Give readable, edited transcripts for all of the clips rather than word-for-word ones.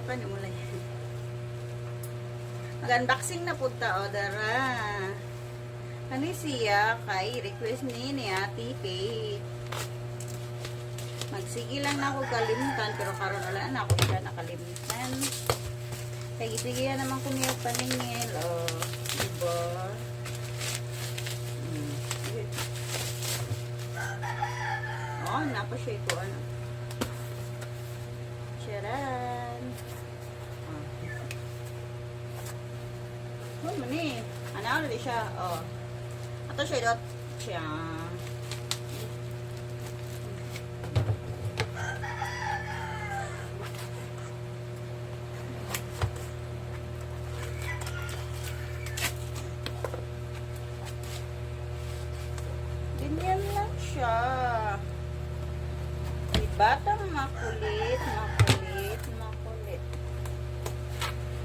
pa ni mo lang. Mag-unboxing na punta, o dara. Kani siya kay request ni Ate Kate. Magsige lang na ako kalimtan, pero karon wala na ako siya nakalimtan. Kaya sige naman ko niya paningil, o diba? Oh, napa siya ito, ano. Charan! Oh, mani. Ano ulit siya? Oh. Ato siya dot. Siya. Ganyan lang siya. Batang makulit, makulit, makulit.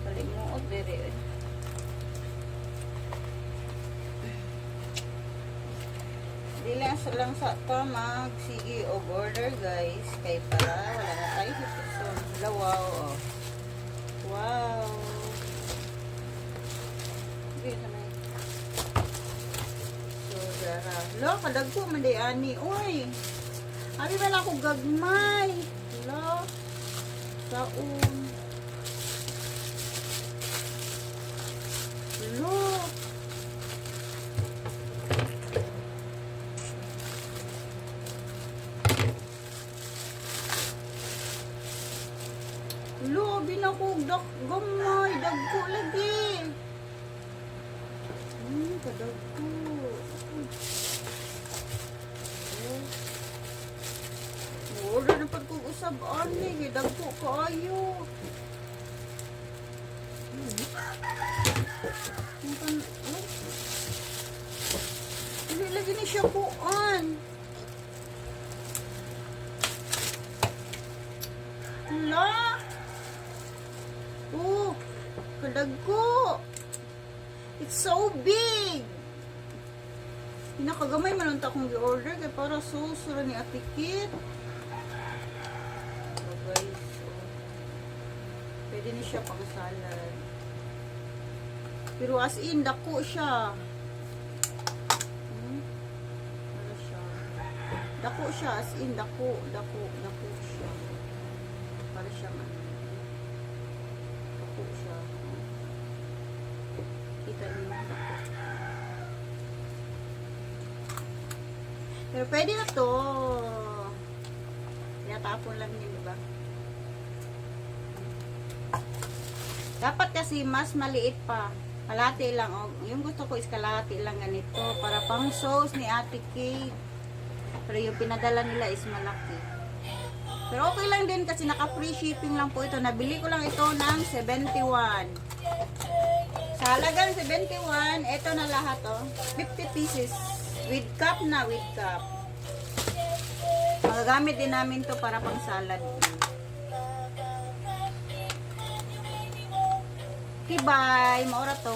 Kalimuot diri. Di lang sa ta magsige og order guys, kay para wala na tayo sitwasyon. Wow, oh. Wow. Okay, sanay. So, dara. Lo, kadagko man di ani. Uy. Ari wala ko gagmay. Lo. Saon. Lo. Lo, binakog gamay. Dagko lagi. Kadagko. Order na pag-usab ani, dagko kaayo. Hindi lagi ni siya buan. Hala. Oh, kadagko. It's so big. Pinakagamay man unta akong gi-order kay para susura ni Ate Kit. Guys, so, pwede na siya pang salad. Pero as in, dako siya. Ano siya? Dako siya, as in, dako siya. Para siya man. Dako siya. Kita niyo, dako. Pero pwede na to. Tinatapon lang yun, diba? Dapat kasi mas maliit pa. Kalahati lang. O, yung gusto ko is kalahati lang ganito. Para pang sauce ni Ate Kate. Pero yung pinadala nila is malaki. Pero okay lang din kasi naka-free shipping lang po ito. Nabili ko lang ito ng 71. Sa halagang 71, ito na lahat, oh. 50 pieces. With cup na, with cup. Magagamit din namin to para pang salad. Okay, bye. Maura to.